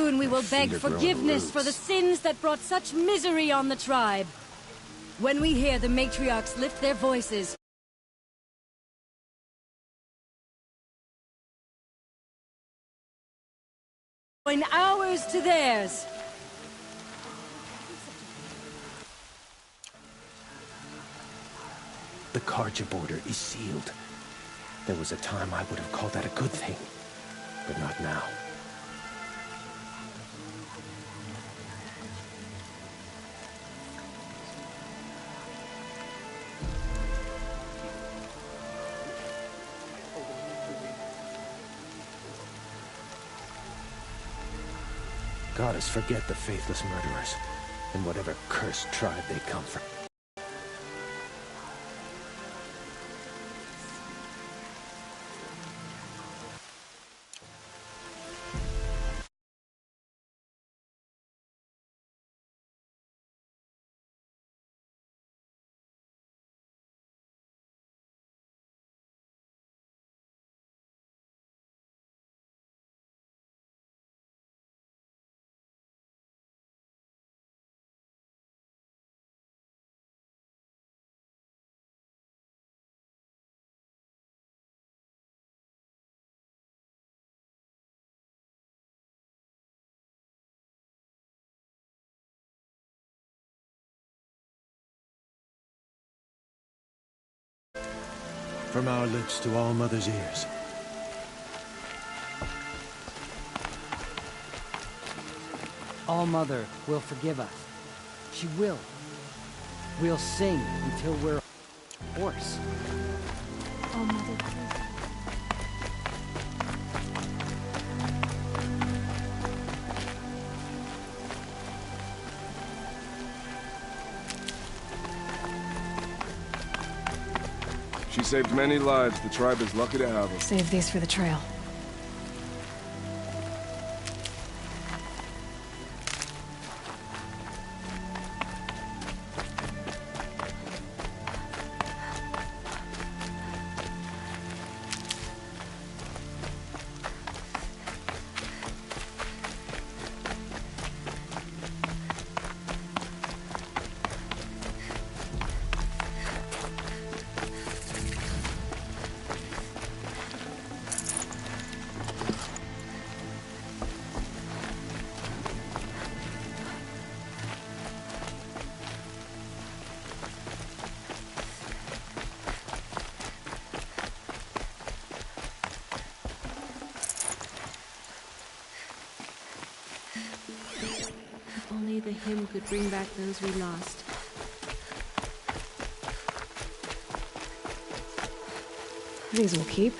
Soon we will beg forgiveness for the sins that brought such misery on the tribe. When we hear the matriarchs lift their voices, join ours to theirs. The Karja border is sealed. There was a time I would have called that a good thing, but not now. Goddess, forget the faithless murderers, and whatever cursed tribe they come from. From our lips to all Mother's ears. All Mother will forgive us. She will. We'll sing until we're hoarse. All Mother, please. She saved many lives. The tribe is lucky to have her. Save these for the trail. If only the hymn could bring back those we lost. These will keep.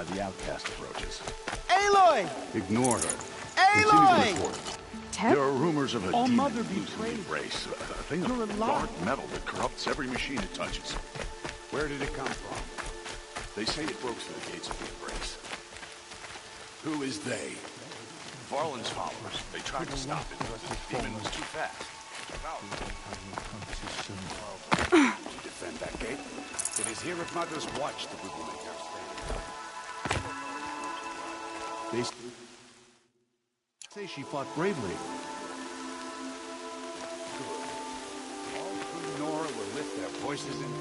The outcast approaches. Aloy! Ignore her. Aloy! Continue to report. Ted? There are rumors of a All demon Mother using betrayed. the race. A thing You're of alive. dark metal that corrupts every machine it touches. Where did it come from? They say it broke through the gates of the Embrace. Who is they? Varlin's followers. They tried to stop it, but the demon was too fast. To defend that gate? It is here at Mother's watch that we will make our stand. They say she fought bravely. Good. All through Nora will lift their voices in.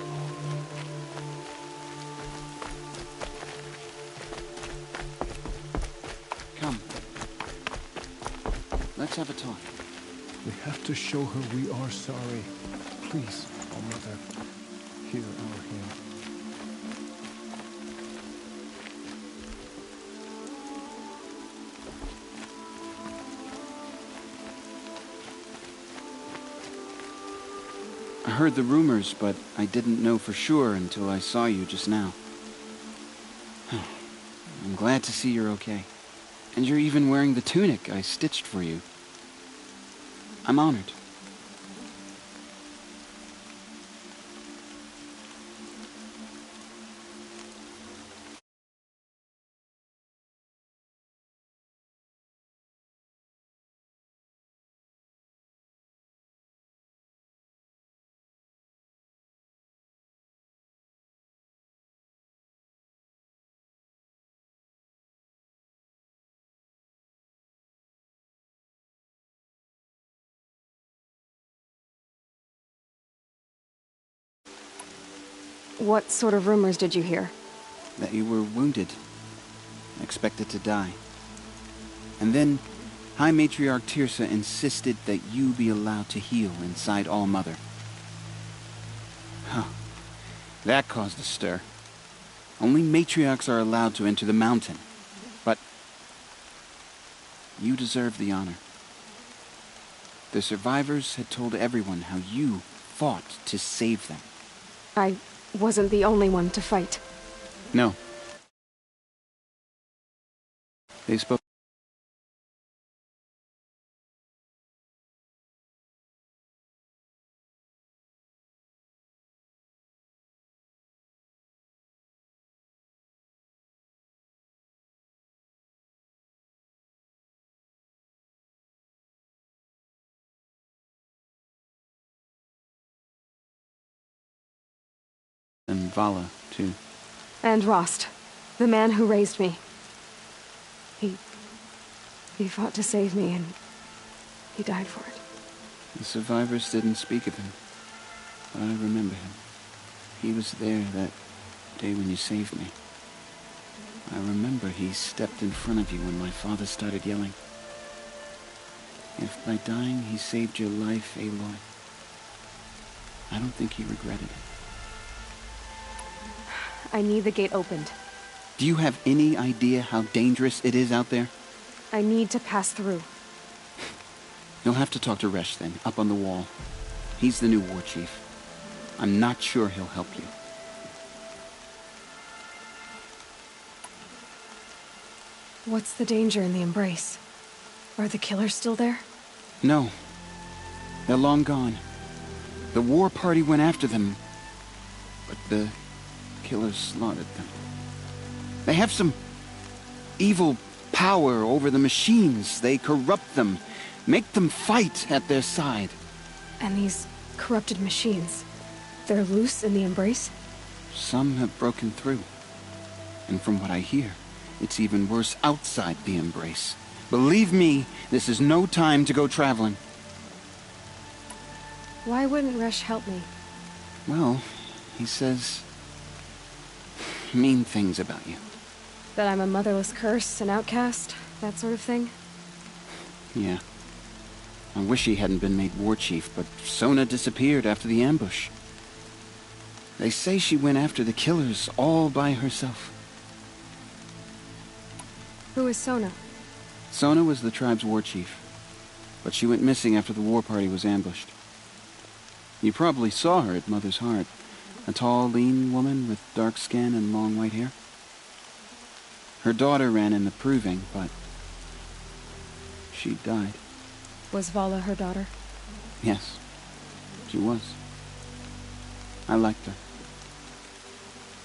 Come. Let's have a talk. We have to show her we are sorry. Please, oh Mother, hear our hymn. I heard the rumors, but I didn't know for sure until I saw you just now. I'm glad to see you're okay. And you're even wearing the tunic I stitched for you. I'm honored. What sort of rumors did you hear? That you were wounded, expected to die. And then High Matriarch Tirsa insisted that you be allowed to heal inside All-Mother. Huh. That caused a stir. Only matriarchs are allowed to enter the mountain. But you deserve the honor. The survivors had told everyone how you fought to save them. I wasn't the only one to fight. No. They spoke. And Vala, too. And Rost, the man who raised me. He fought to save me, and he died for it. The survivors didn't speak of him, but I remember him. He was there that day when you saved me. I remember he stepped in front of you when my father started yelling. If by dying he saved your life, Aloy, I don't think he regretted it. I need the gate opened. Do you have any idea how dangerous it is out there? I need to pass through. You'll have to talk to Resh then, up on the wall. He's the new war chief. I'm not sure he'll help you. What's the danger in the Embrace? Are the killers still there? No. They're long gone. The war party went after them, but the killers slaughtered them. They have some evil power over the machines. They corrupt them, make them fight at their side. And these corrupted machines, they're loose in the Embrace? Some have broken through. And from what I hear, it's even worse outside the Embrace. Believe me, this is no time to go traveling. Why wouldn't Resh help me? Well, he says mean things about you. That I'm a motherless curse, an outcast, that sort of thing? Yeah. I wish he hadn't been made war chief, but Sona disappeared after the ambush. They say she went after the killers all by herself. Who is Sona? Sona was the tribe's war chief, but she went missing after the war party was ambushed. You probably saw her at Mother's Heart. A tall, lean woman with dark skin and long white hair. Her daughter ran in the proving, but she died. Was Vala her daughter? Yes, she was. I liked her.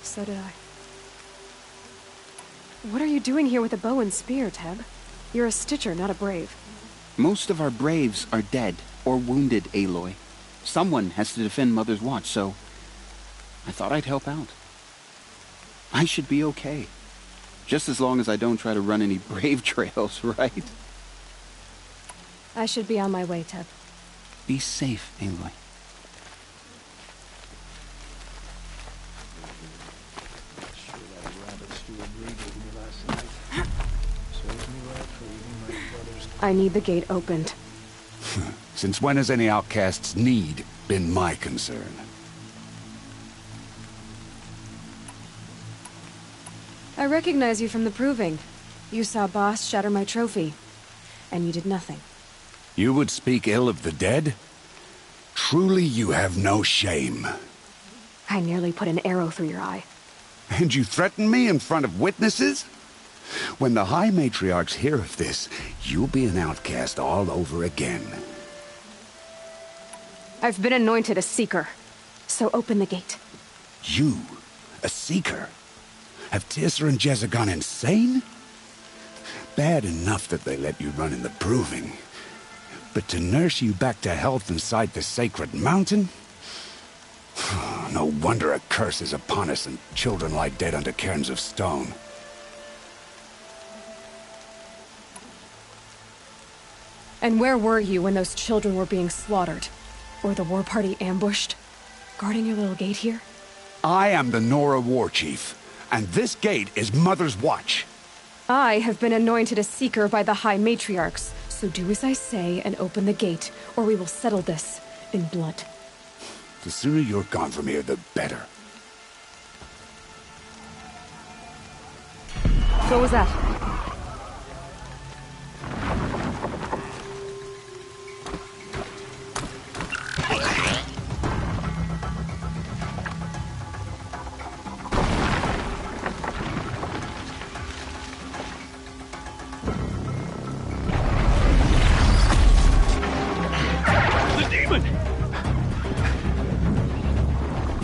So did I. What are you doing here with a bow and spear, Teb? You're a Stitcher, not a Brave. Most of our Braves are dead or wounded, Aloy. Someone has to defend Mother's Watch, so I thought I'd help out. I should be okay. Just as long as I don't try to run any Brave trails, right? I should be on my way, Teb. Be safe, Aloy. Sure that rabbit stew agreed with me last night. Serves me right for eating my brother's... I need the gate opened. Since when has any outcast's need been my concern? I recognize you from the proving. You saw Boss shatter my trophy. And you did nothing. You would speak ill of the dead? Truly you have no shame. I nearly put an arrow through your eye. And you threaten me in front of witnesses? When the High Matriarchs hear of this, you'll be an outcast all over again. I've been anointed a seeker. So open the gate. You? A seeker? Have Tissa and Jezza gone insane? Bad enough that they let you run in the proving. But to nurse you back to health inside the sacred mountain? No wonder a curse is upon us and children lie dead under cairns of stone. And where were you when those children were being slaughtered? Or the war party ambushed? Guarding your little gate here? I am the Nora war chief, and this gate is Mother's watch. I have been anointed a seeker by the High Matriarchs, so do as I say and open the gate, or we will settle this in blood. The sooner you're gone from here, the better. What was that?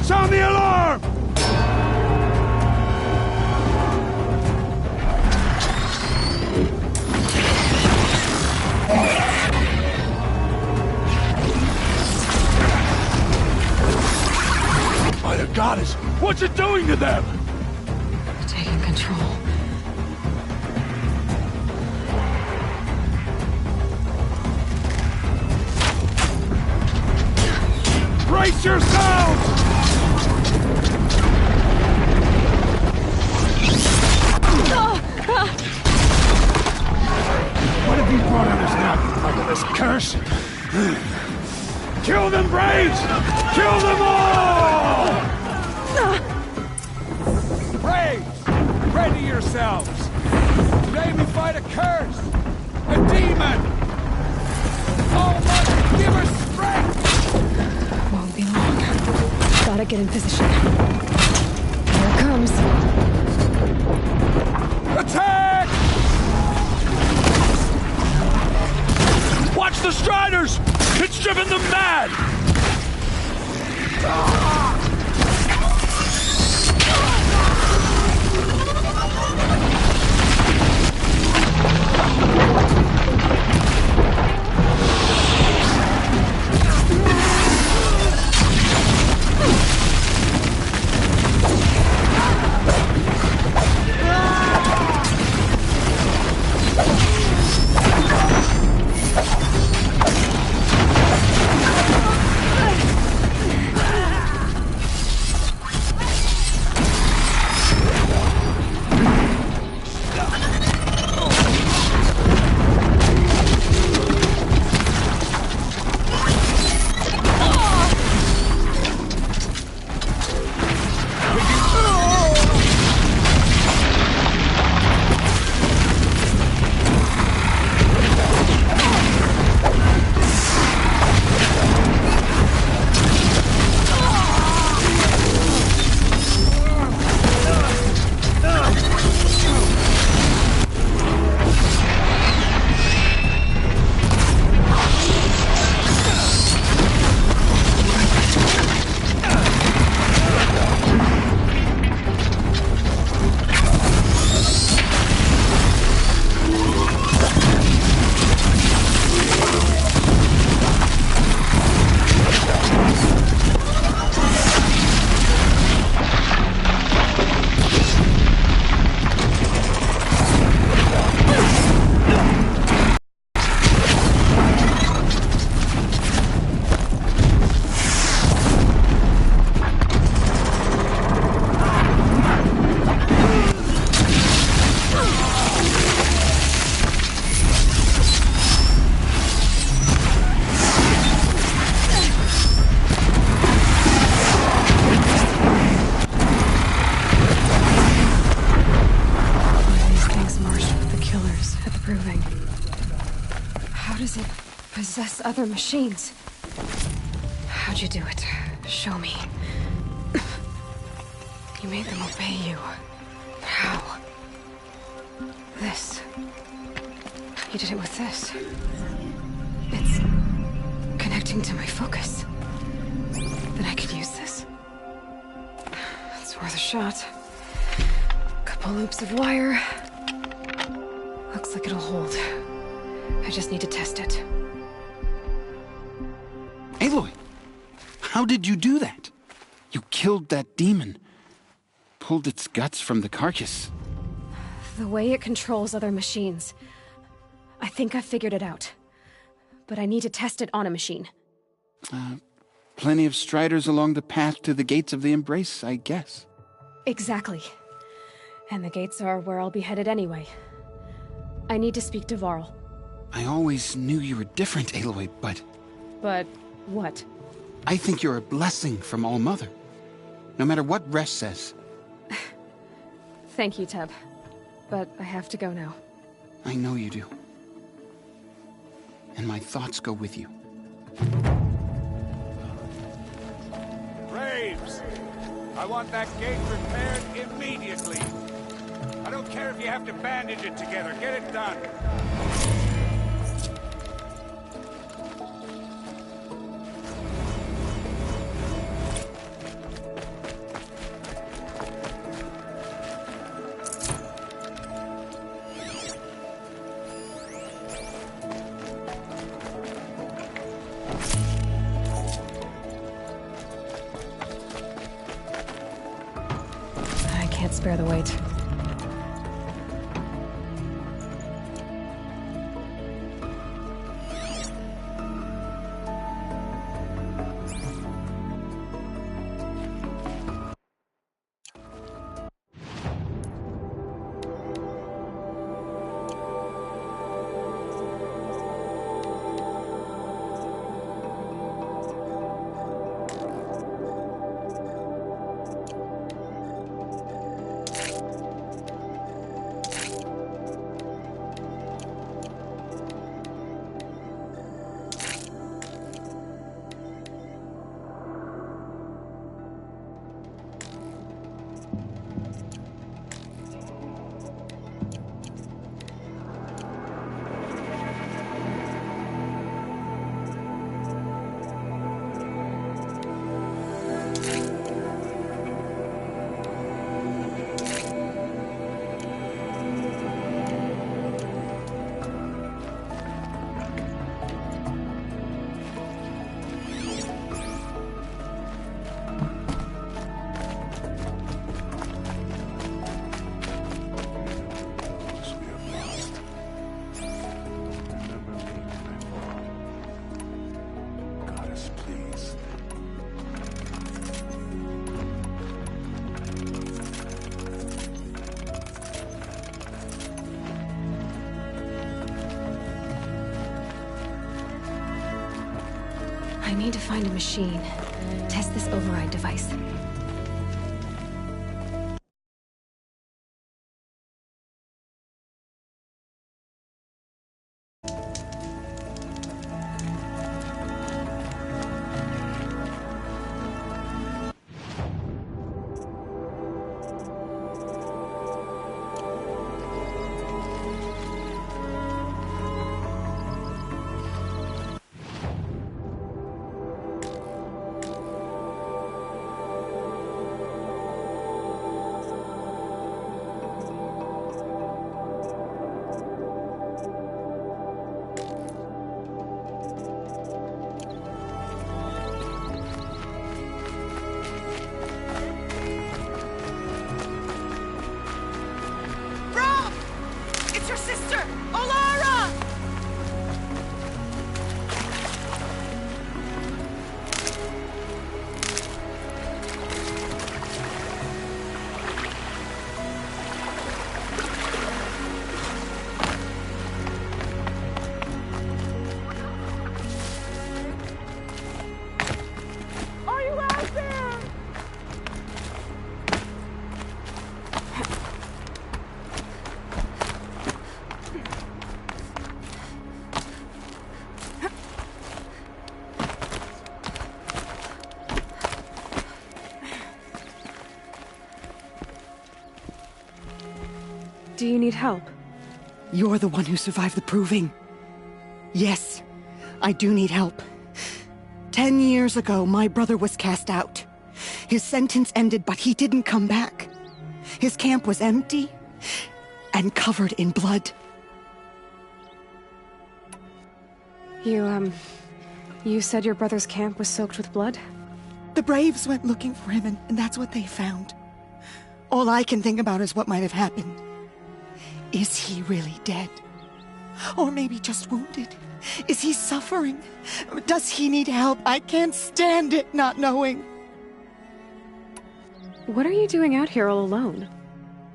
Sound the alarm! By the goddess, what's it doing to them? Taking control. Brace yourselves! What have you brought on us now, like this curse? Kill them, Braves! Kill them all! Braves, ready yourselves! Today we fight a curse! A demon! Almighty, give her strength! Won't be long. Gotta get in position. Here it comes. Attack! Watch the Striders! It's driven them mad! Possess other machines. How'd you do it? Show me. You made them obey you. How? This. You did it with this. It's connecting to my focus. shot. Couple loops of wire. Looks like it'll hold. I just need to test it. Aloy! How did you do that? You killed that demon. Pulled its guts from the carcass. The way it controls other machines. I think I figured it out. But I need to test it on a machine. Plenty of striders along the path to the gates of the Embrace, I guess. Exactly. And the gates are where I'll be headed anyway. I need to speak to Varl. I always knew you were different, Aloy, but... But what? I think you're a blessing from All-Mother. No matter what Resh says. Thank you, Teb. But I have to go now. I know you do. And my thoughts go with you. Graves! I want that gate repaired immediately. I don't care if you have to bandage it together. Get it done. I can't spare the weight. I need to find a machine. Test this override device. Do you need help? You're the one who survived the proving. Yes, I do need help. 10 years ago, my brother was cast out. His sentence ended, but he didn't come back. His camp was empty and covered in blood. You said your brother's camp was soaked with blood? The Braves went looking for him, and that's what they found. All I can think about is what might have happened. Is he really dead? Or maybe just wounded? Is he suffering? Does he need help? I can't stand it not knowing. What are you doing out here all alone?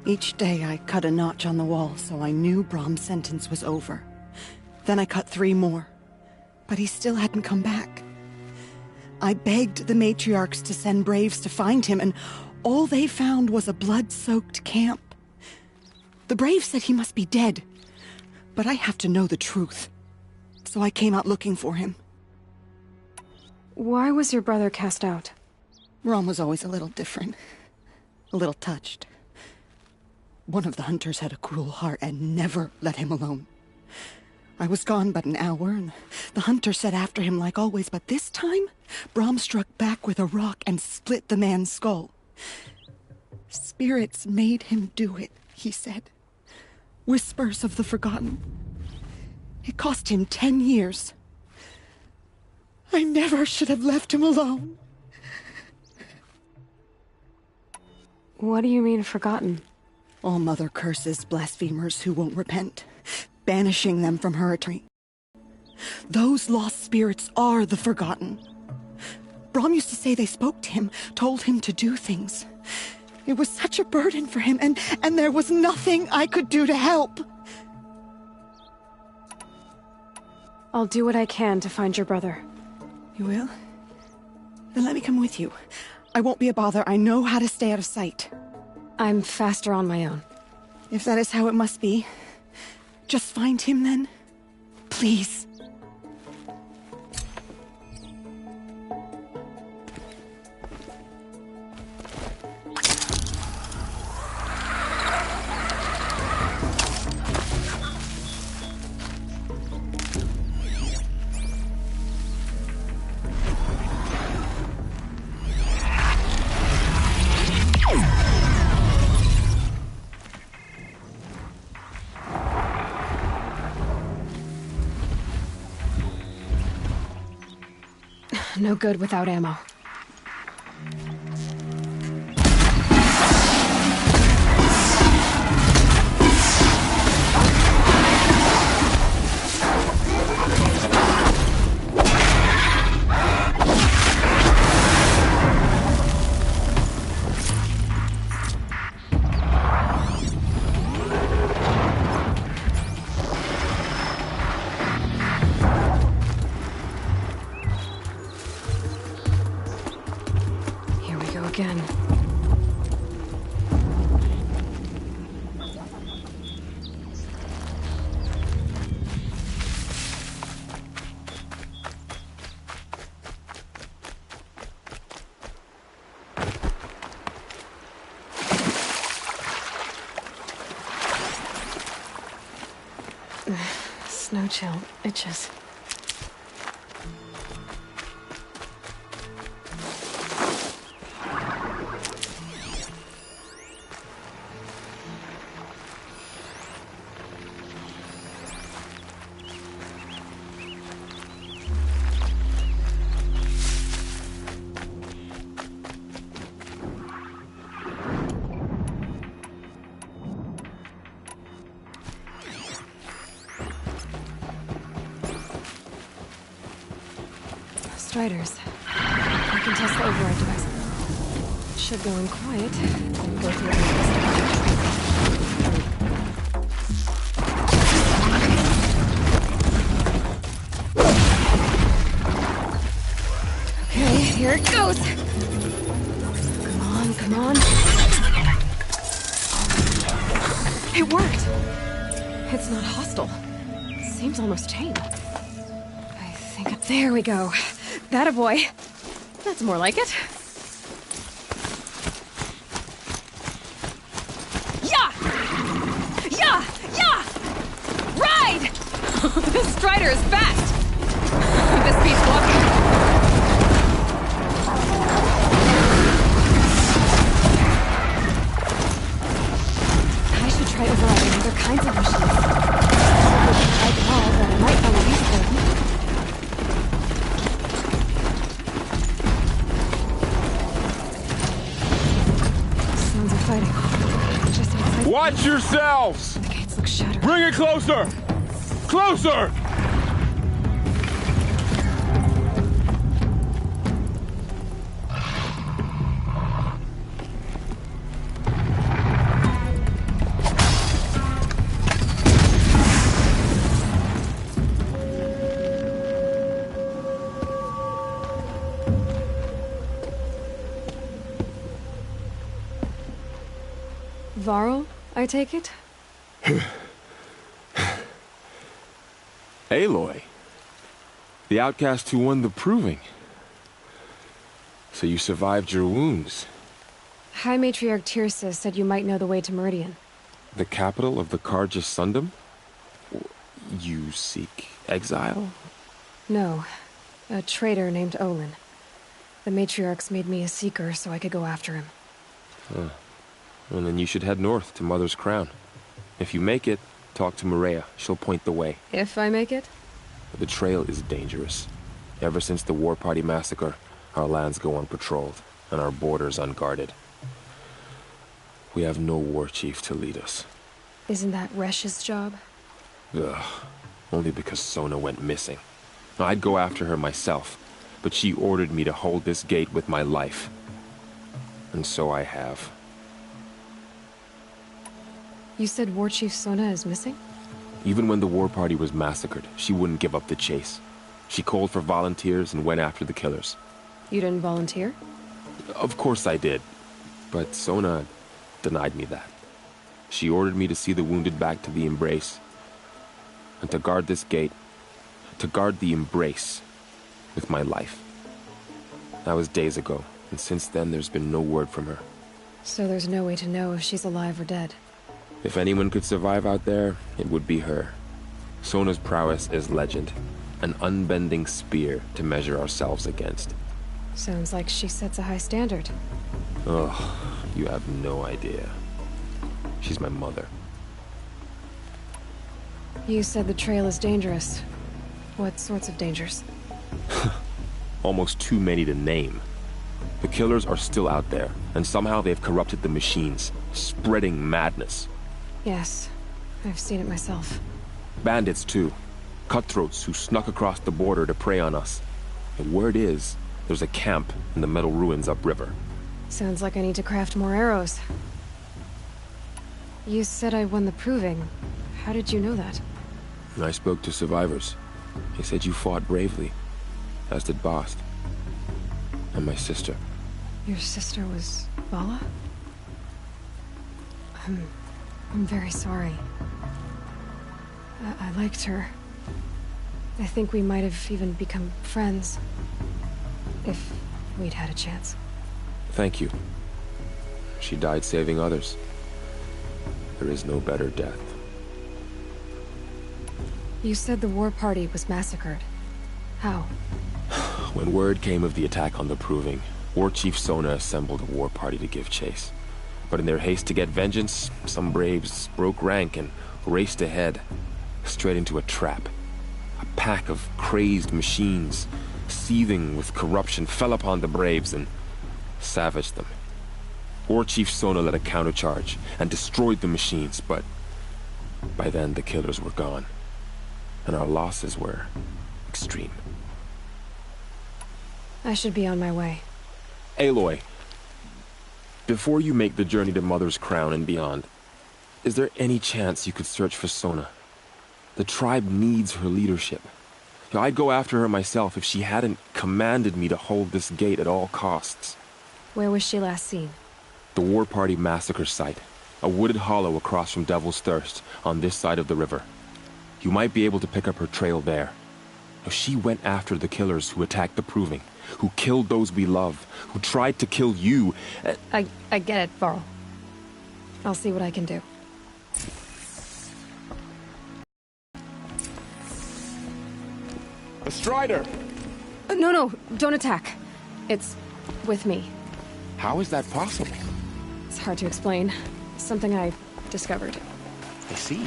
Each day I cut a notch on the wall so I knew Brahm's sentence was over. Then I cut 3 more. But he still hadn't come back. I begged the matriarchs to send Braves to find him, and all they found was a blood-soaked camp. The Braves said he must be dead, but I have to know the truth. So I came out looking for him. Why was your brother cast out? Brahm was always a little different. A little touched. One of the hunters had a cruel heart and never let him alone. I was gone but an hour, and the hunter set after him like always, but this time, Brahm struck back with a rock and split the man's skull. Spirits made him do it, he said. Whispers of the forgotten. It cost him 10 years. I never should have left him alone. What do you mean, forgotten? All Mother curses blasphemers who won't repent, banishing them from her eternity. Those lost spirits are the forgotten. Brahm used to say they spoke to him, told him to do things. It was such a burden for him, and there was nothing I could do to help. I'll do what I can to find your brother. You will? Then let me come with you. I won't be a bother. I know how to stay out of sight. I'm faster on my own. If that is how it must be, just find him then. Please. No good without ammo. Again. Snow chill itches. Striders. I can test the override device. It should go in quiet. Then go through Okay, here it goes. Come on, come on. It worked. It's not hostile. Seems almost tame. I think there we go. That a boy. That's more like it. Yeah! Yeah! Yeah! Ride! This Strider is fast! This beats walking. Watch yourselves! The gates look shuttered. Bring it closer! Closer! Varl, I take it? Aloy. The outcast who won the proving. So you survived your wounds. High Matriarch Tirsa said you might know the way to Meridian. The capital of the Carja Sundom? You seek exile? No. A traitor named Olin. The Matriarchs made me a seeker so I could go after him. Huh. Well, then you should head north to Mother's Crown. If you make it, talk to Maria. She'll point the way. If I make it? The trail is dangerous. Ever since the War Party massacre, our lands go unpatrolled, and our borders unguarded. We have no war chief to lead us. Isn't that Resh's job? Ugh. Only because Sona went missing. I'd go after her myself, but she ordered me to hold this gate with my life. And so I have. You said War Chief Sona is missing? Even when the War Party was massacred, she wouldn't give up the chase. She called for volunteers and went after the killers. You didn't volunteer? Of course I did. But Sona denied me that. She ordered me to see the wounded back to the Embrace. And to guard this gate. To guard the Embrace. With my life. That was days ago. And since then, there's been no word from her. So there's no way to know if she's alive or dead. If anyone could survive out there, it would be her. Sona's prowess is legend. An unbending spear to measure ourselves against. Sounds like she sets a high standard. Ugh, you have no idea. She's my mother. You said the trail is dangerous. What sorts of dangers? Almost too many to name. The killers are still out there, and somehow they've corrupted the machines, spreading madness. Yes, I've seen it myself. Bandits, too. Cutthroats who snuck across the border to prey on us. And word is, there's a camp in the metal ruins upriver. Sounds like I need to craft more arrows. You said I won the proving. How did you know that? I spoke to survivors. They said you fought bravely, as did Bast. And my sister. Your sister was Vala? I'm very sorry. I liked her. I think we might have even become friends. If we'd had a chance. Thank you. She died saving others. There is no better death. You said the war party was massacred. How? When word came of the attack on the Proving, War Chief Sona assembled a war party to give chase. But in their haste to get vengeance, some braves broke rank and raced ahead, straight into a trap. A pack of crazed machines, seething with corruption, fell upon the braves and savaged them. War Chief Sona led a countercharge and destroyed the machines, but by then the killers were gone, and our losses were extreme. I should be on my way. Aloy, before you make the journey to Mother's Crown and beyond, is there any chance you could search for Sona? The tribe needs her leadership. I'd go after her myself if she hadn't commanded me to hold this gate at all costs. Where was she last seen? The War Party massacre site. A wooded hollow across from Devil's Thirst, on this side of the river. You might be able to pick up her trail there. She went after the killers who attacked the Proving, who killed those we love, who tried to kill you. I get it, Varl. I'll see what I can do. A Strider! No, don't attack. It's with me. How is that possible? It's hard to explain. Something I discovered. I see.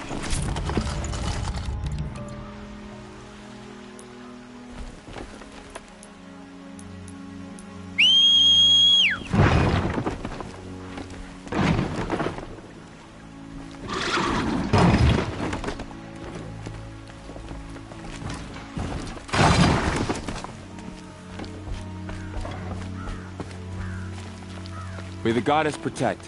May the goddess protect.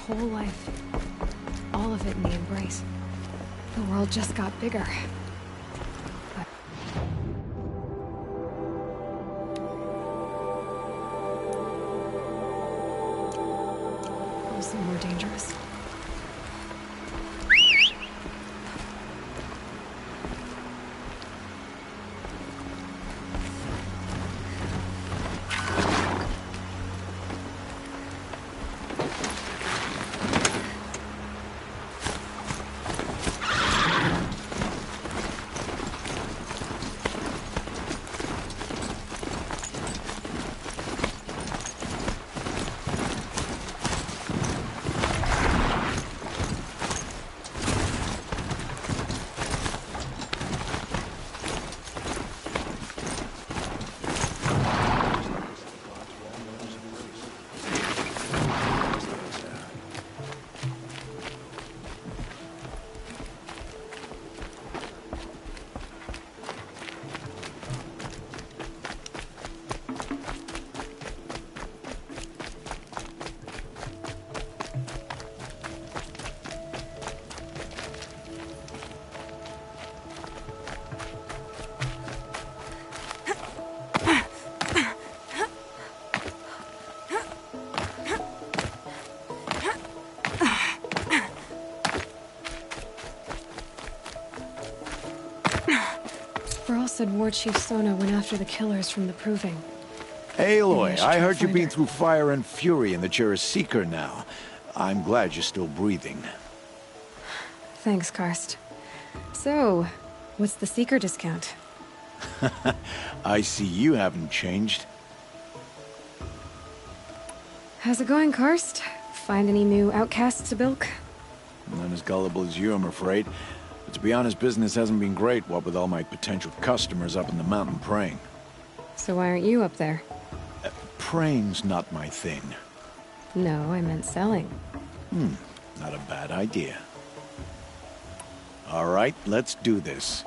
Whole life. All of it in the embrace. The world just got bigger. But... also more dangerous. Brawl said War Chief Sona went after the killers from the Proving. Aloy, I heard you've been through fire and fury and that you're a Seeker now. I'm glad you're still breathing. Thanks, Karst. So, what's the Seeker discount? I see you haven't changed. How's it going, Karst? Find any new outcasts to bilk? I'm not as gullible as you, I'm afraid. But to be honest, business hasn't been great, what with all my potential customers up in the mountain praying. So why aren't you up there? Praying's not my thing. No, I meant selling. Not a bad idea. All right, let's do this.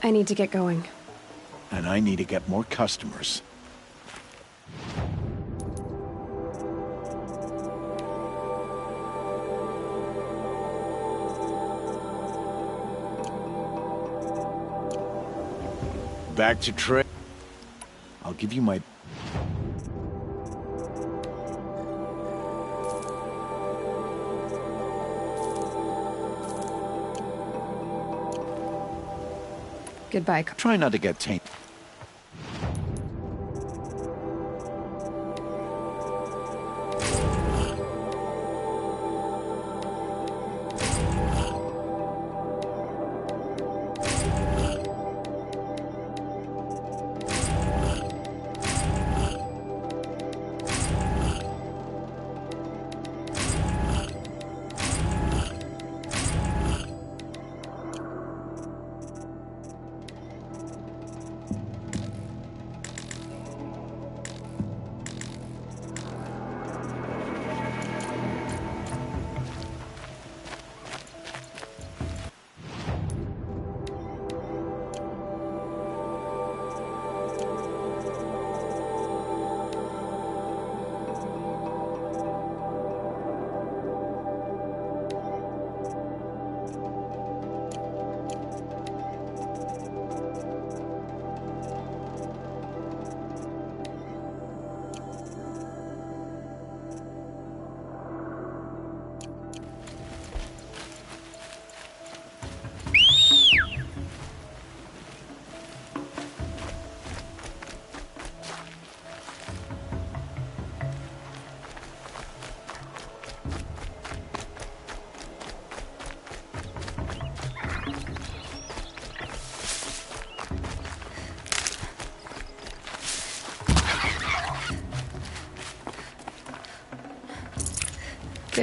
I need to get going. And I need to get more customers. Back to trade. I'll give you my... Goodbye. Try not to get tainted.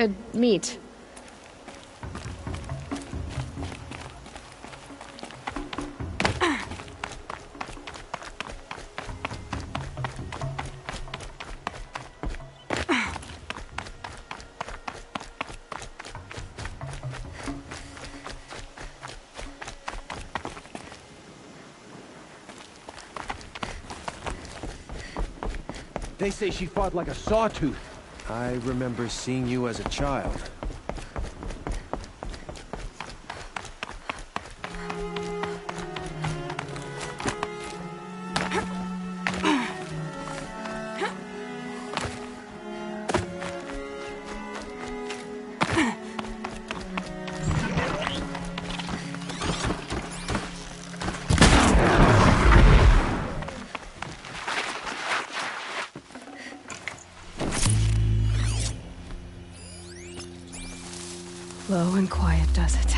good meat. They say she fought like a sawtooth. I remember seeing you as a child. Low and quiet does it.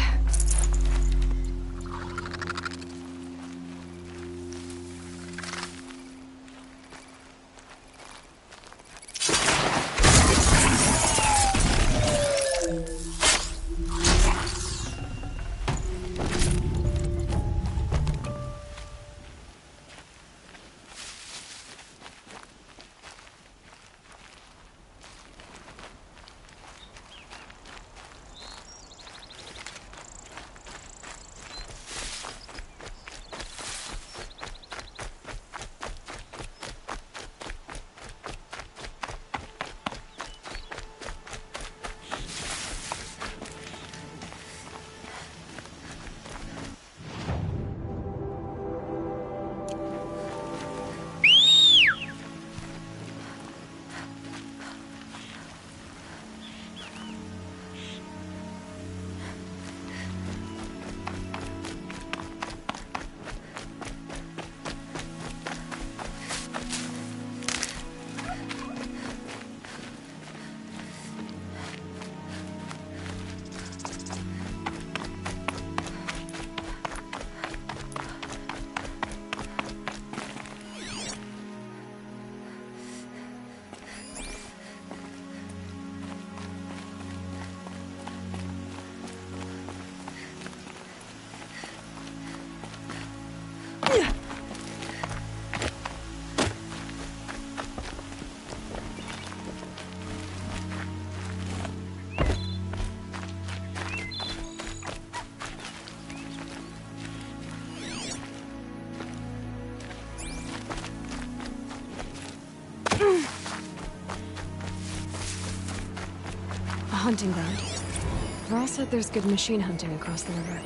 A hunting ground. Varl said there's good machine hunting across the river.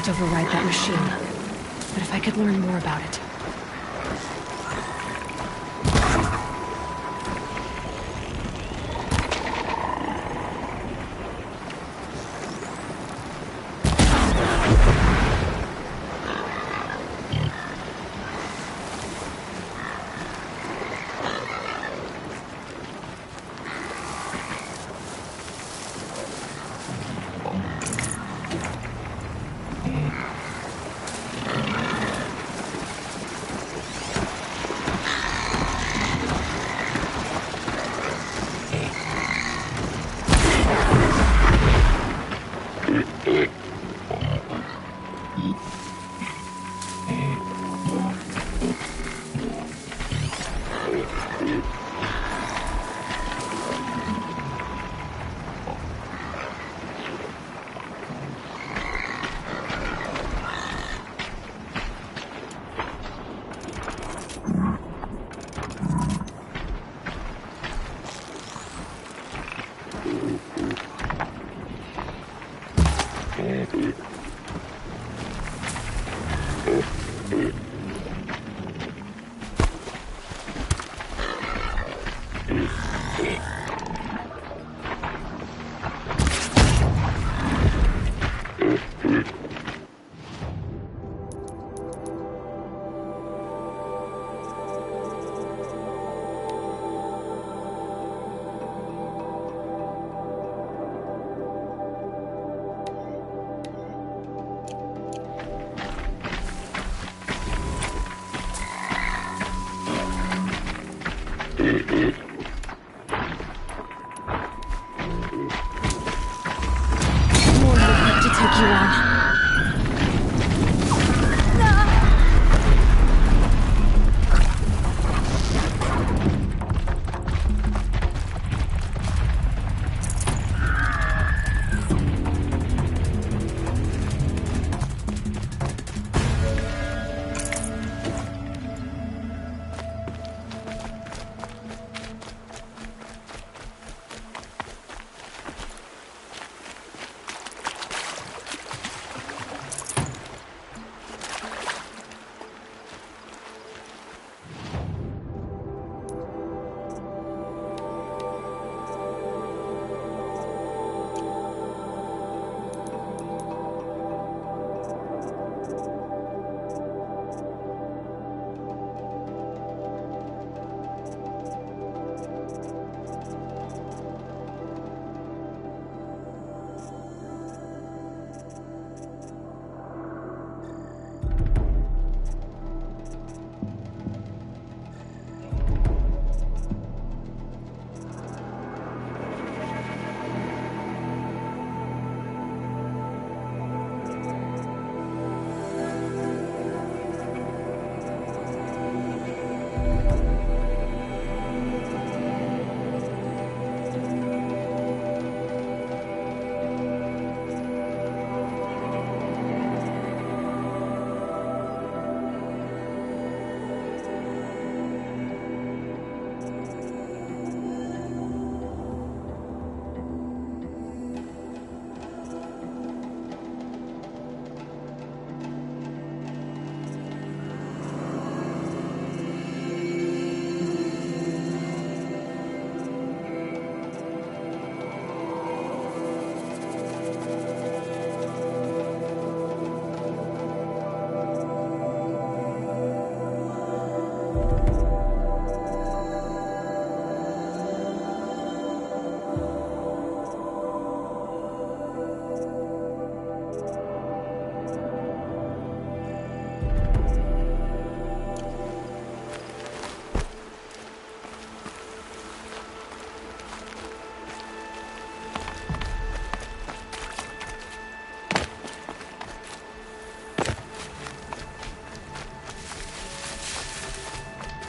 can't override that machine. But if I could learn more about it...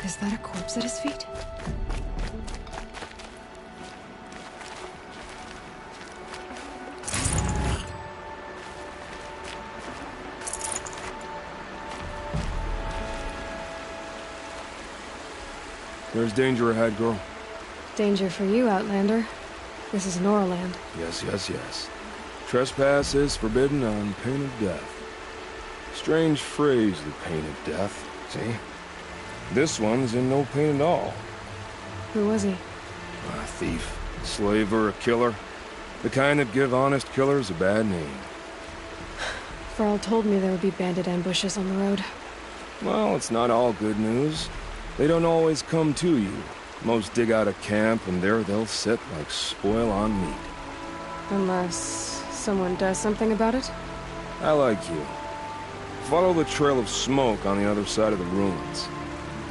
Is that a corpse at his feet? There's danger ahead, girl. Danger for you, Outlander. This is Norland. Yes, yes, yes. Trespass is forbidden on pain of death. Strange phrase, the pain of death. See? This one's in no pain at all. Who was he? A thief, a slaver, a killer. The kind that give honest killers a bad name. Varl told me there would be bandit ambushes on the road. Well, it's not all good news. They don't always come to you. Most dig out a camp, and there they'll sit like spoil on meat. Unless someone does something about it? I like you. Follow the trail of smoke on the other side of the ruins.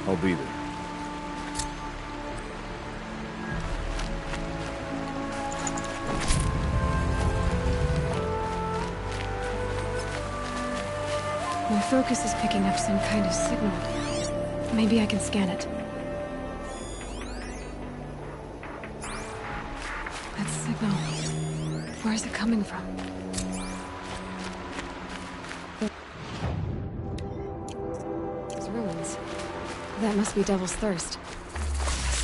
I'll be there. My focus is picking up some kind of signal. Maybe I can scan it. That signal... where is it coming from? Those ruins. That must be Devil's Thirst.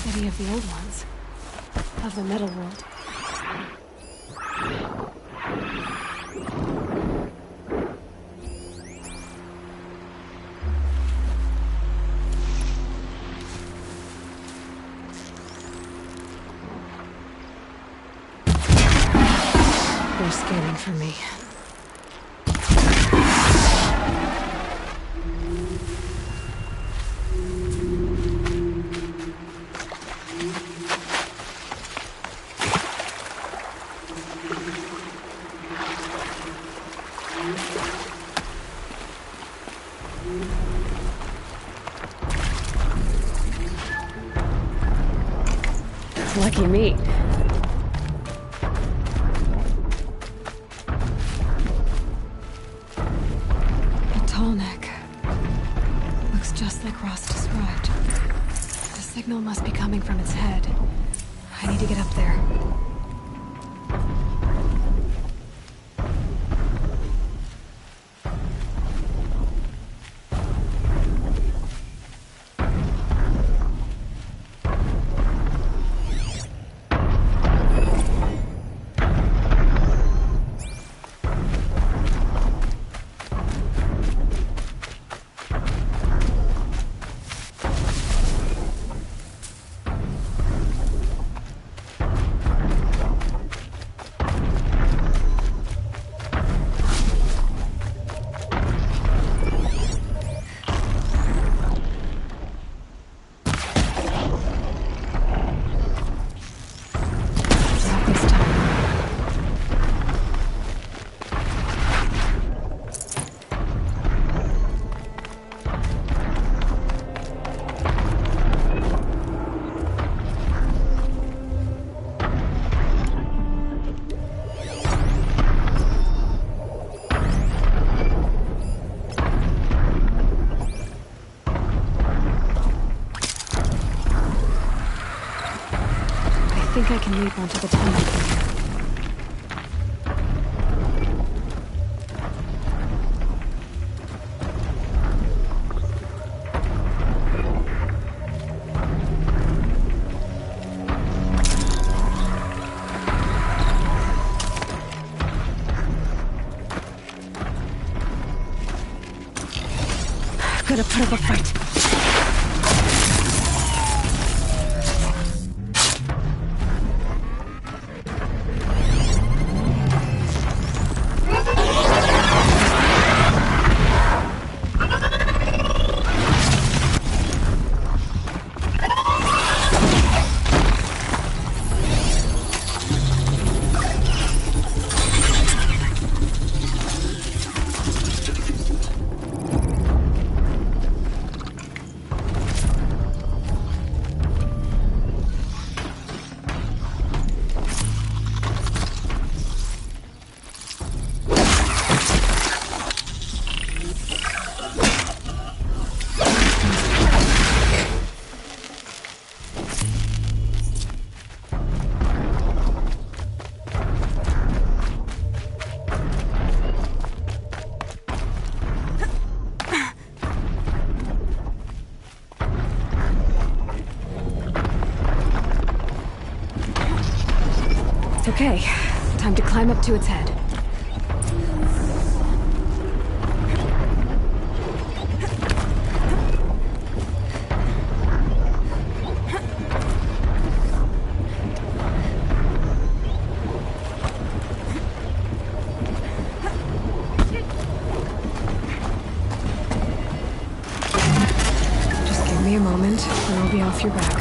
City of the old ones. Of the metal world. They're scanning for me. Lucky me. The signal must be coming from its head. I need to get up there. I think I can leap onto the tunnel. Gotta put up a fight. Okay, time to climb up to its head. your back.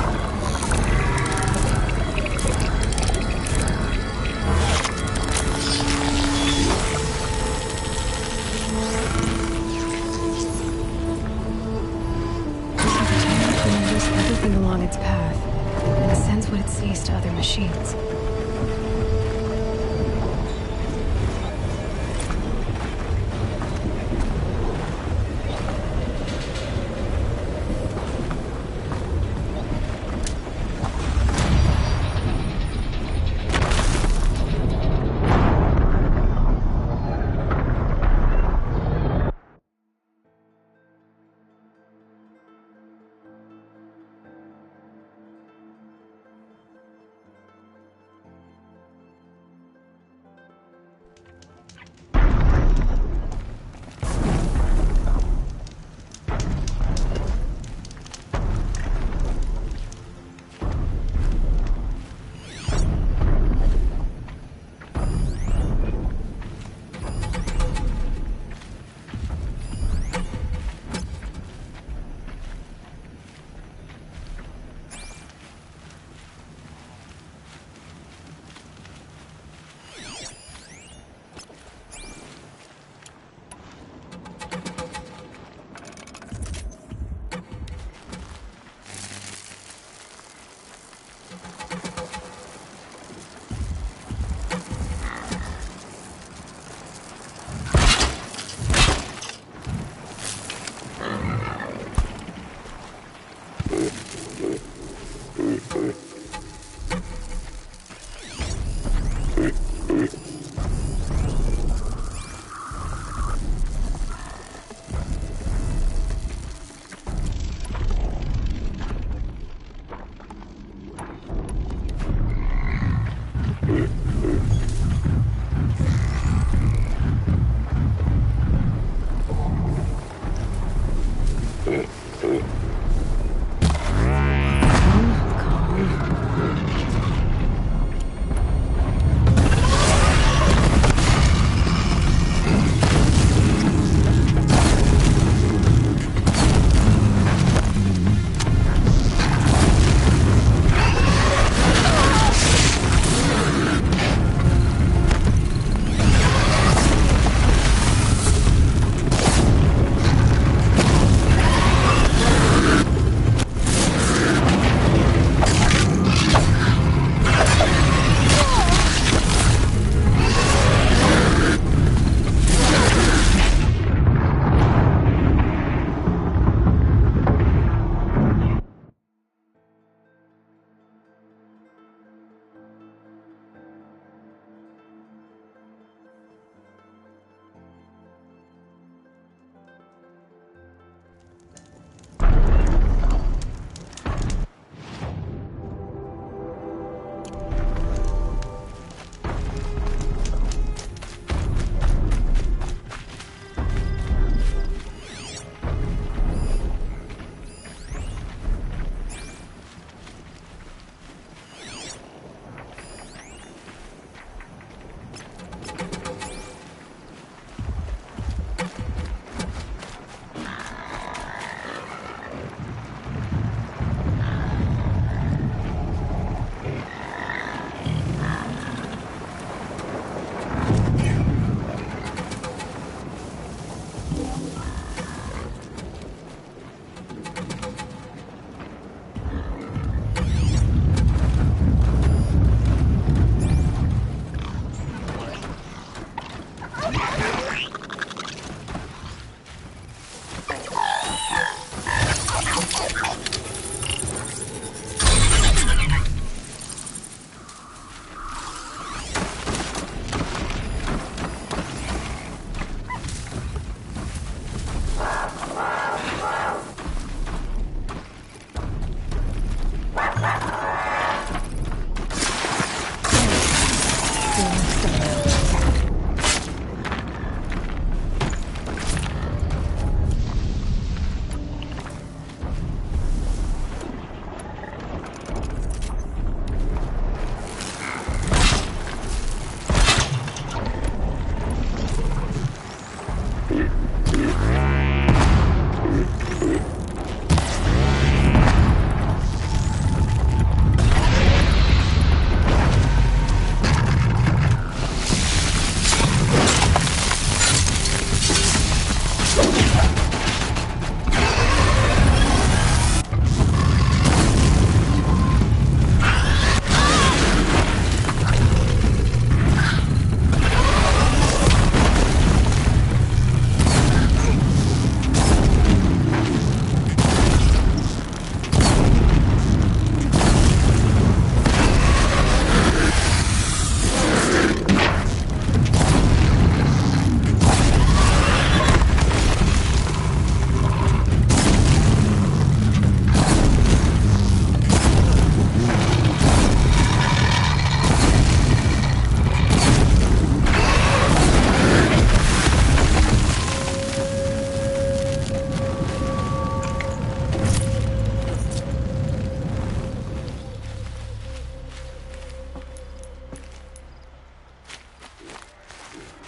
Remembers everything along its path, and sends what it sees to other machines.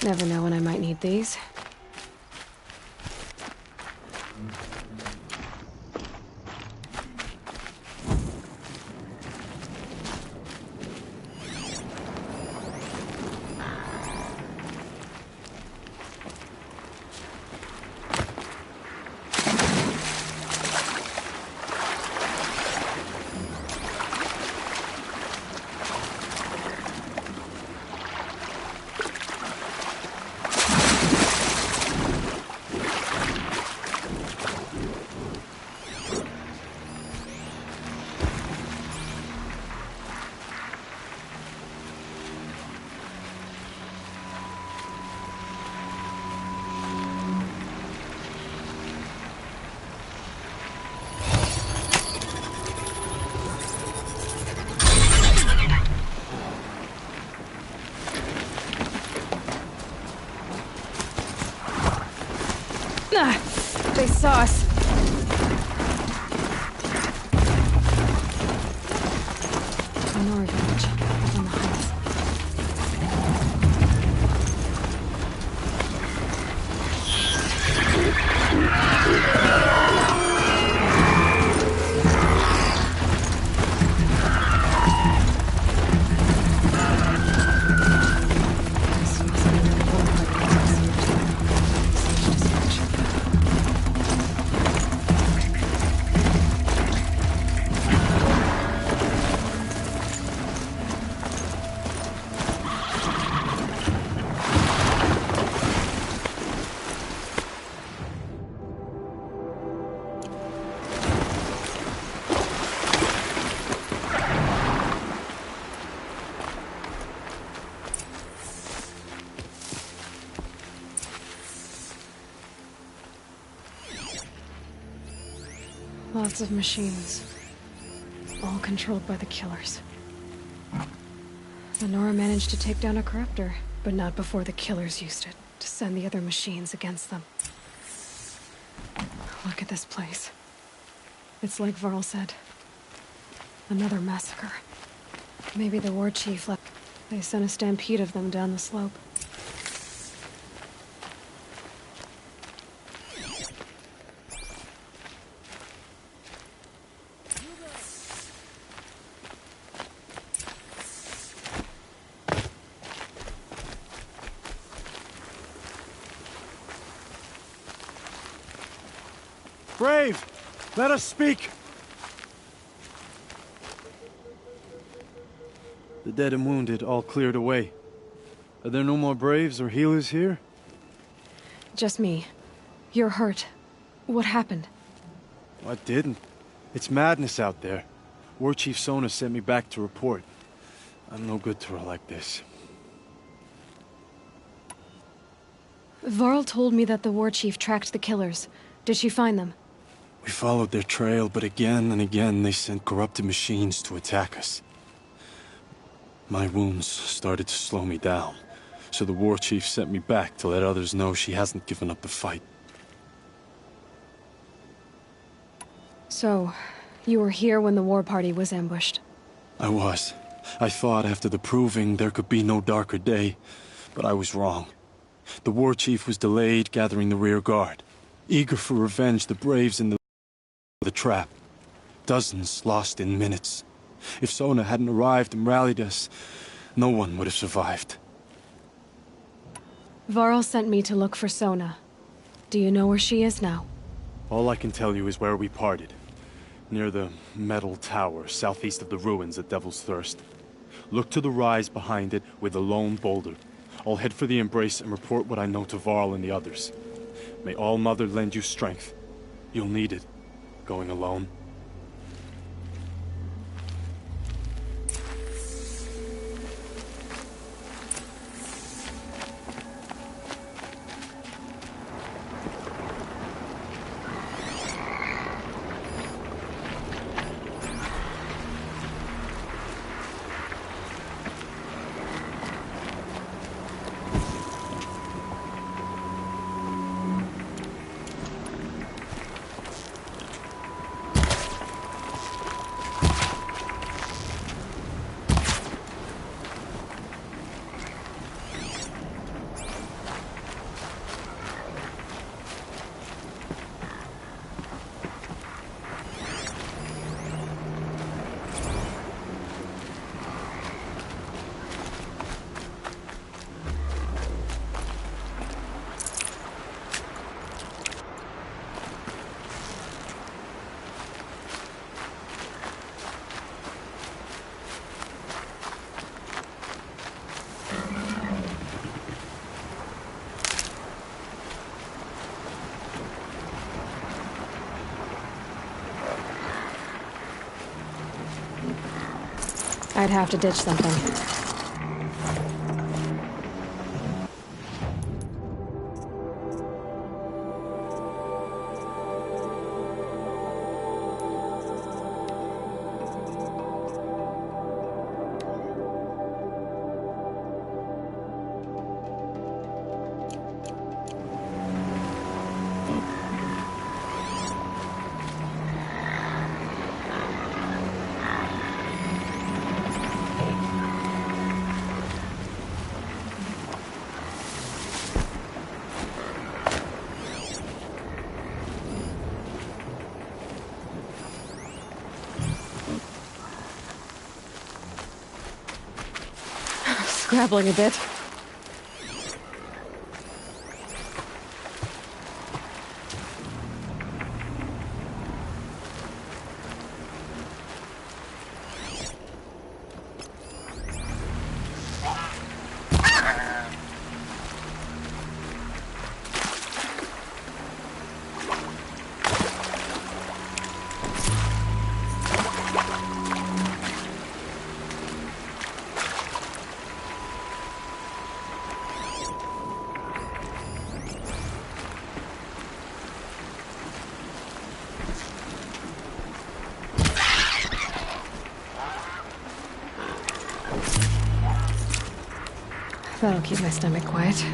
Never know when I might need these. They saw us. Honora village, up on the heights. Lots of machines. All controlled by the killers. Honora managed to take down a corruptor, but not before the killers used it to send the other machines against them. Look at this place. It's like Varl said. Another massacre. Maybe the war chief left. They sent a stampede of them down the slope. Brave! Let us speak! The dead and wounded all cleared away. Are there no more Braves or healers here? Just me. You're hurt. What happened? I didn't. It's madness out there. War Chief Sona sent me back to report. I'm no good to her like this. Varl told me that the war chief tracked the killers. Did she find them? We followed their trail, but again and again they sent corrupted machines to attack us. My wounds started to slow me down, so the war chief sent me back to let others know she hasn't given up the fight. So, you were here when the war party was ambushed? I was. I thought after the proving there could be no darker day, but I was wrong. The war chief was delayed gathering the rear guard. Eager for revenge, the Braves in the trap. Dozens lost in minutes. If Sona hadn't arrived and rallied us, no one would have survived. Varl sent me to look for Sona. Do you know where she is now? All I can tell you is where we parted. Near the metal tower, southeast of the ruins at Devil's Thirst. Look to the rise behind it with a lone boulder. I'll head for the embrace and report what I know to Varl and the others. May All Mother lend you strength. You'll need it, going alone. might have to ditch something. Scrabbling a bit. That'll keep my stomach quiet.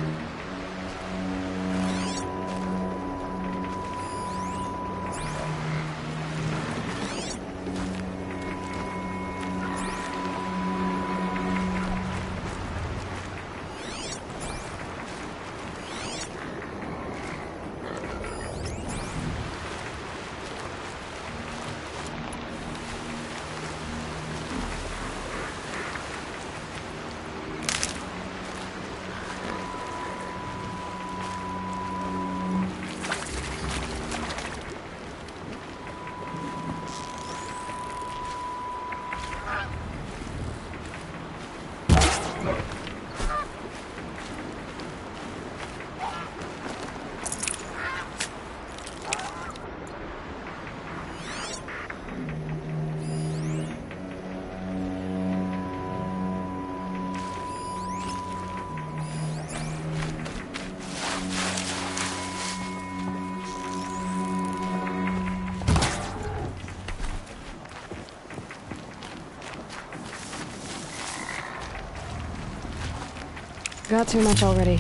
Got too much already.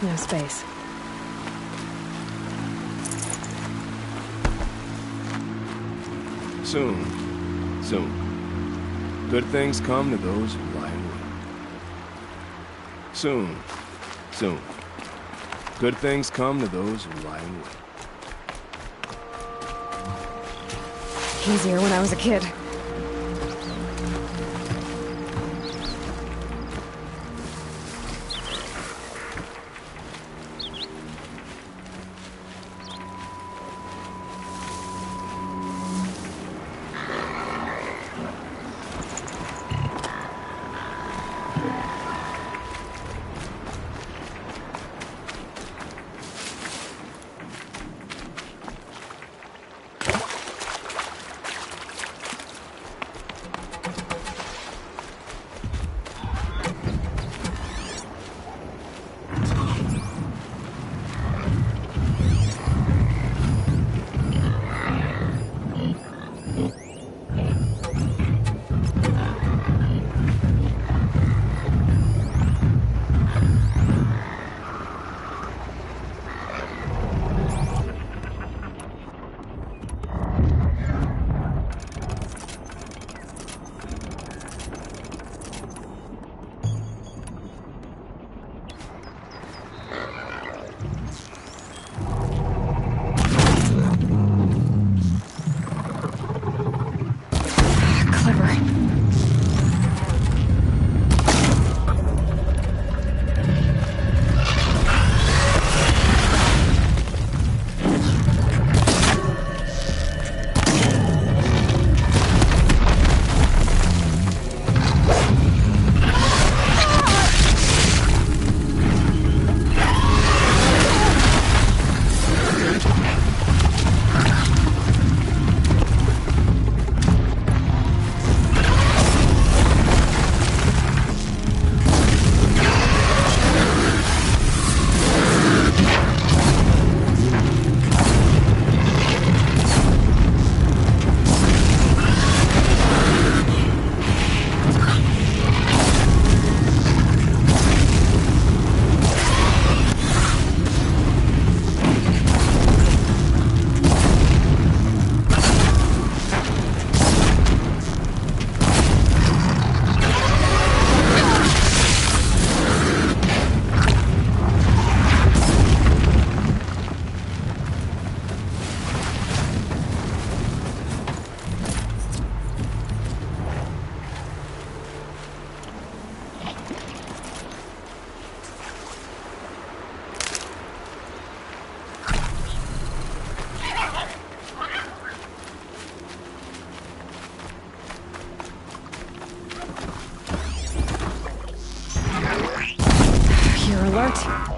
No space. Soon. Soon. Good things come to those who lie in wait. Soon. Soon. Good things come to those who lie in wait. Easier when I was a kid. Alert.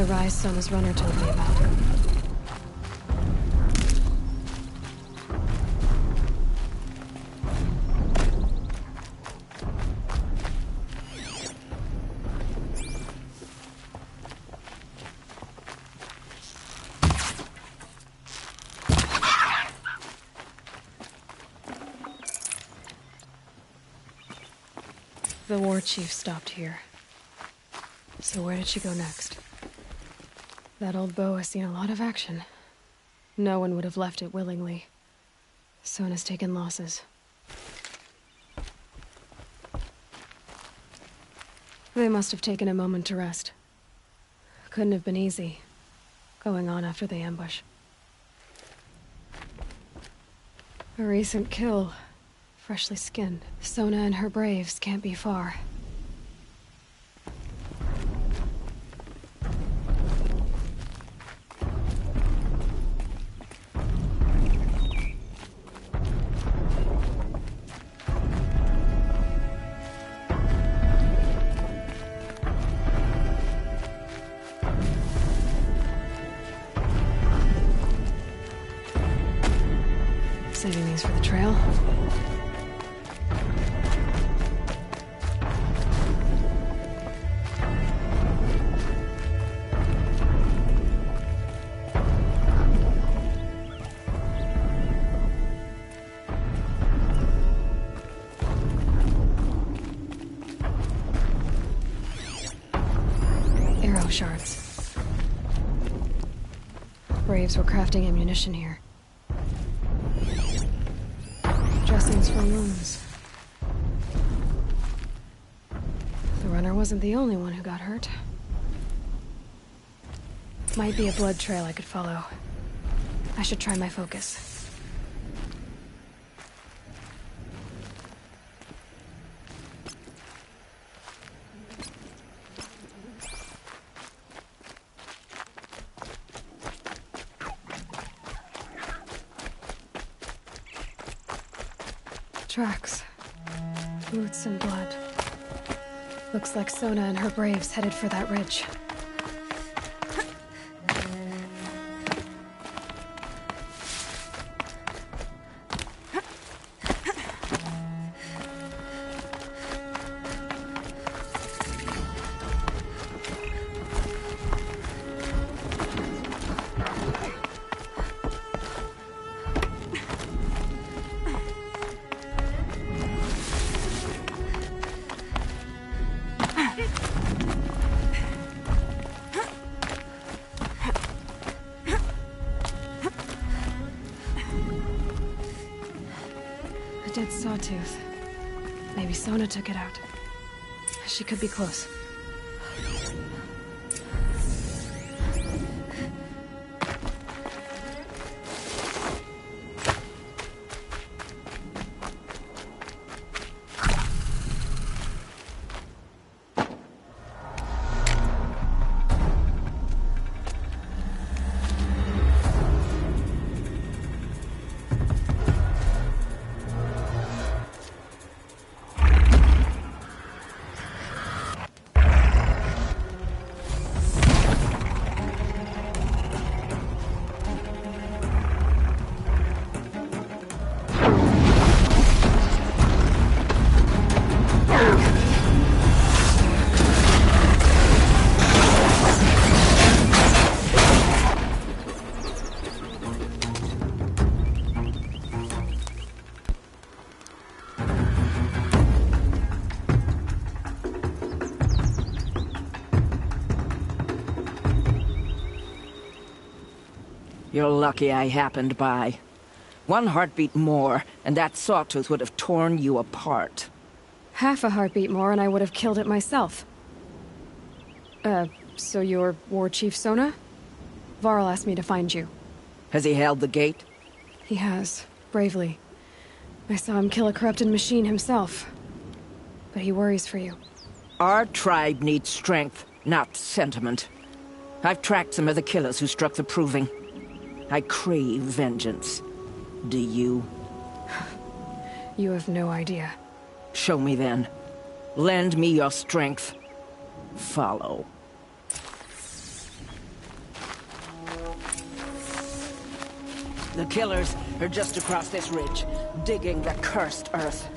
the rise Sona's runner told me about. The war chief stopped here. So where did she go next? That old bow has seen a lot of action. No one would have left it willingly. Sona's taken losses. They must have taken a moment to rest. Couldn't have been easy, going on after the ambush. A recent kill. Freshly skinned. Sona and her braves can't be far. Saving these for the trail. Arrow shards. Braves were crafting ammunition here. Dressings for wounds. The runner wasn't the only one who got hurt. Might be a blood trail I could follow. I should try my focus. Tracks. Boots and blood. Looks like Sona and her braves headed for that ridge. A dead sawtooth. Maybe Sona took it out. She could be close. You're lucky I happened by. One heartbeat more, and that sawtooth would have torn you apart. Half a heartbeat more and I would have killed it myself. So you're War Chief Sona? Varl asked me to find you. Has he held the gate? He has, bravely. I saw him kill a corrupted machine himself. But he worries for you. Our tribe needs strength, not sentiment. I've tracked some of the killers who struck the Proving. I crave vengeance. Do you? You have no idea. Show me then. Lend me your strength. Follow. The killers are just across this ridge, digging the cursed earth.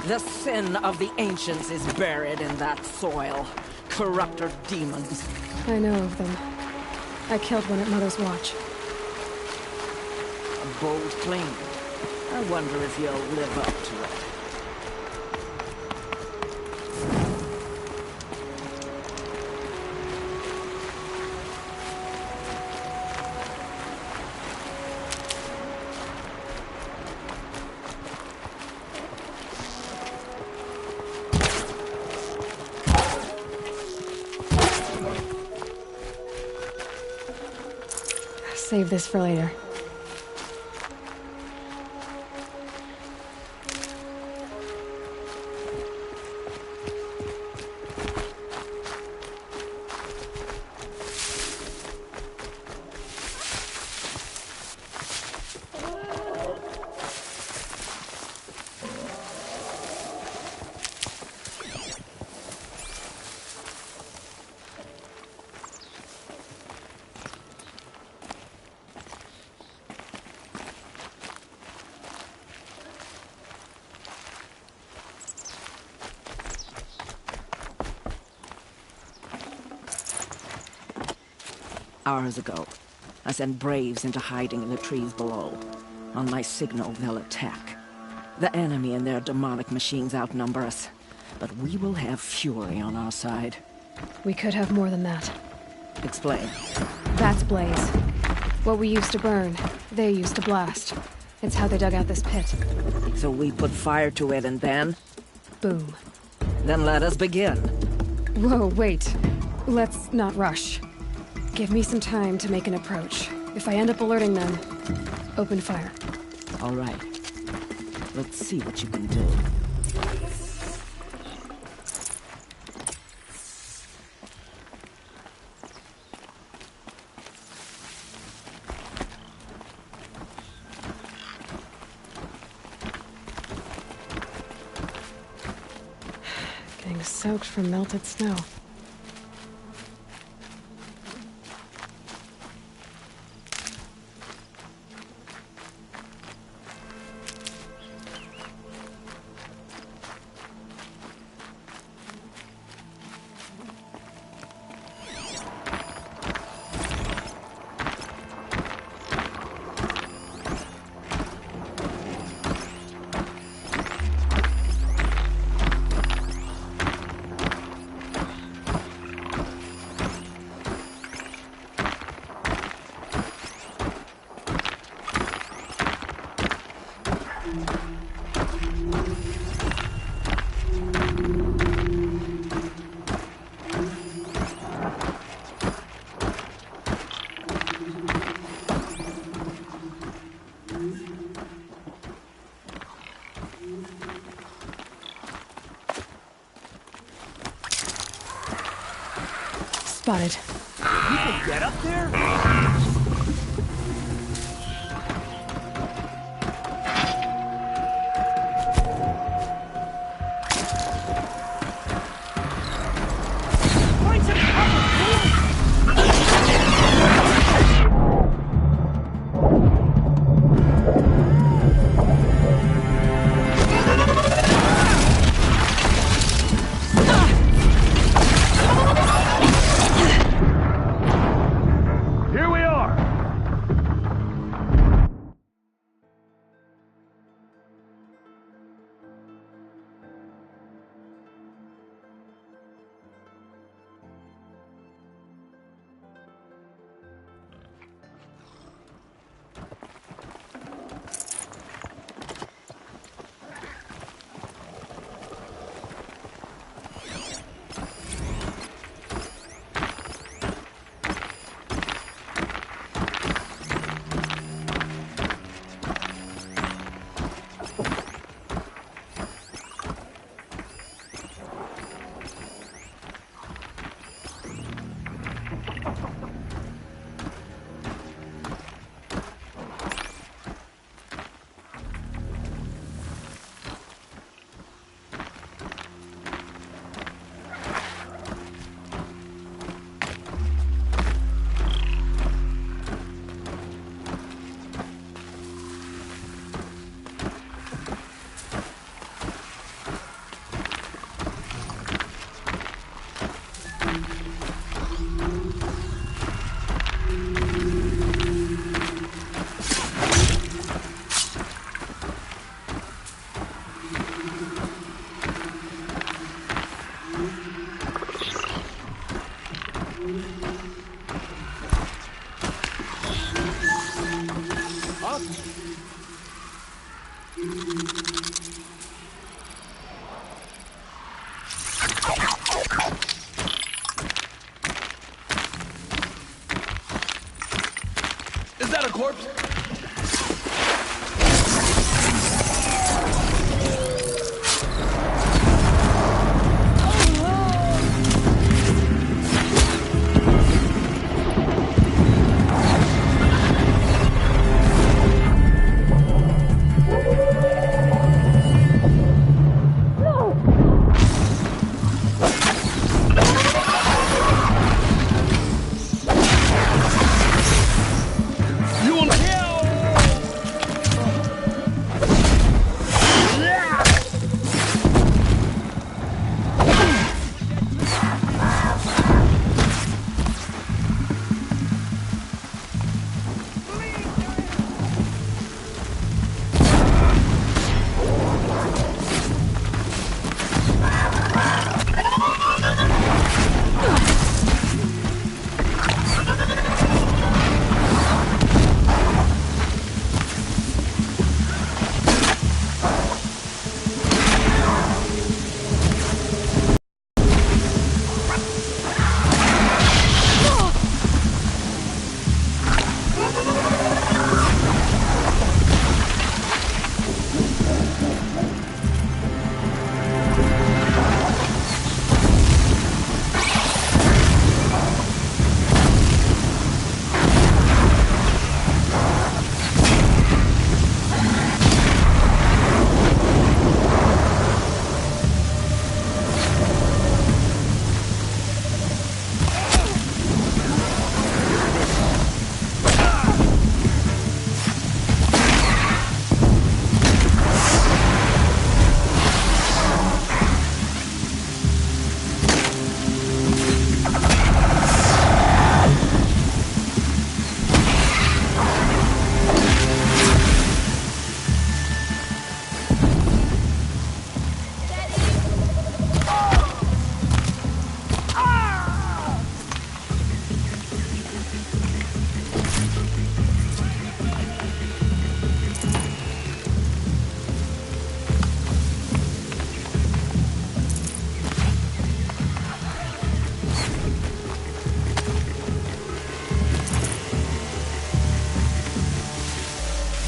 The sin of the ancients is buried in that soil. Corrupter demons. I know of them. I killed one at Mother's Watch. A bold claim. I wonder if you'll live up to it. Save this for later. Hours ago, I sent Braves into hiding in the trees below. On my signal, they'll attack. The enemy and their demonic machines outnumber us, but we will have fury on our side. We could have more than that. Explain. That's Blaze. What we used to burn, they used to blast. It's how they dug out this pit. So we put fire to it and then? Boom. Then let us begin. Whoa, wait. Let's not rush. Give me some time to make an approach. If I end up alerting them, open fire. All right. Let's see what you can do. Getting soaked from melted snow. Spotted. You can get up there? Find some cover, Here we are! Is that a corpse?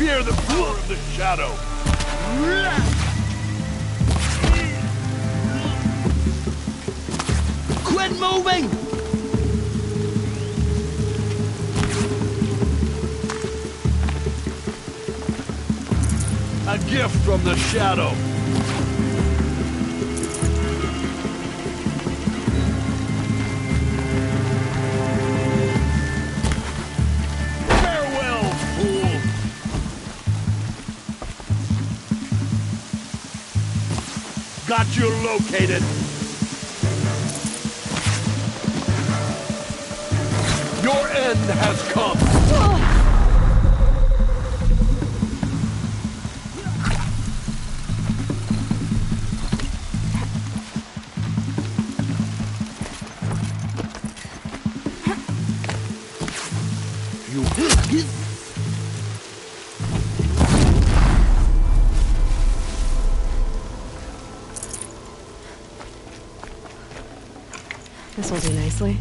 Fear the power of the shadow. Quit moving! A gift from the shadow. Farewell, fool! Got you located. Your end has come. This will do nicely.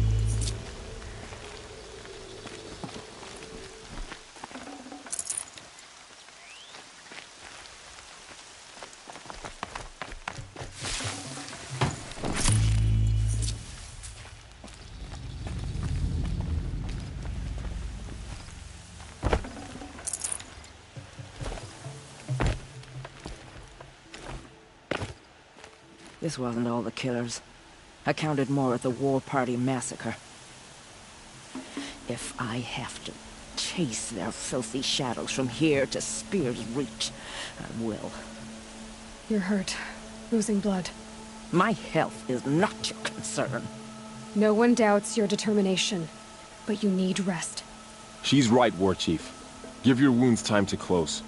This wasn't all the killers. I counted more at the War Party massacre. If I have to chase their filthy shadows from here to Spear's Reach, I will. You're hurt. Losing blood. My health is not your concern. No one doubts your determination, but you need rest. She's right, War Chief. Give your wounds time to close.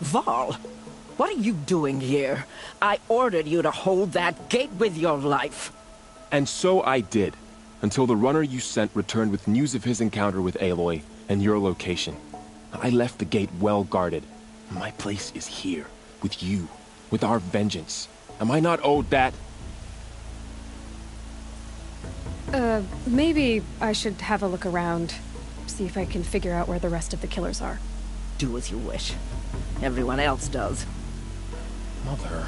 Varl, what are you doing here? I ordered you to hold that gate with your life. And so I did, until the runner you sent returned with news of his encounter with Aloy and your location. I left the gate well guarded. My place is here, with you, with our vengeance. Am I not owed that? Maybe I should have a look around. see if I can figure out where the rest of the killers are. Do as you wish. Everyone else does. Mother.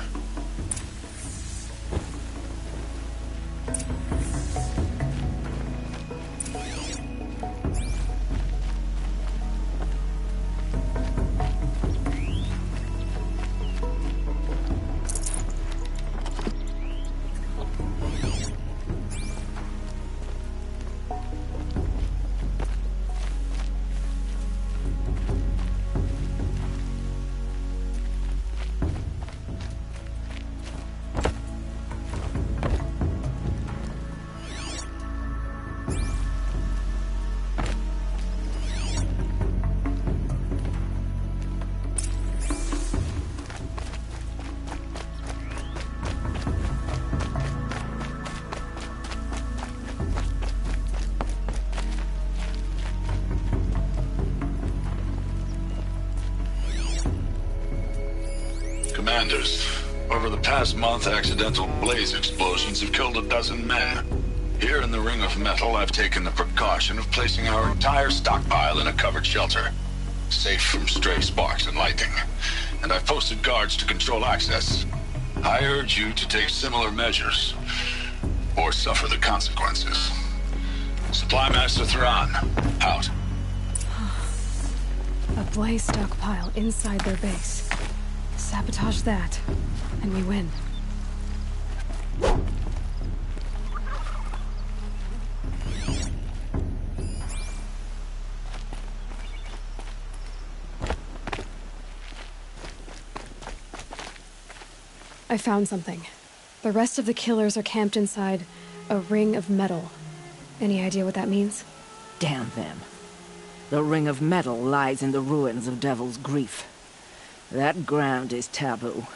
Commanders, over the past month, accidental blaze explosions have killed 12 men. Here in the Ring of Metal, I've taken the precaution of placing our entire stockpile in a covered shelter, safe from stray sparks and lightning. And I've posted guards to control access. I urge you to take similar measures, or suffer the consequences. Supply Master Thrawn, out. A blaze stockpile inside their base. Sabotage that, and we win. I found something. The rest of the killers are camped inside a ring of metal. Any idea what that means? Damn them. The Ring of Metal lies in the ruins of Devil's Grief. That ground is taboo.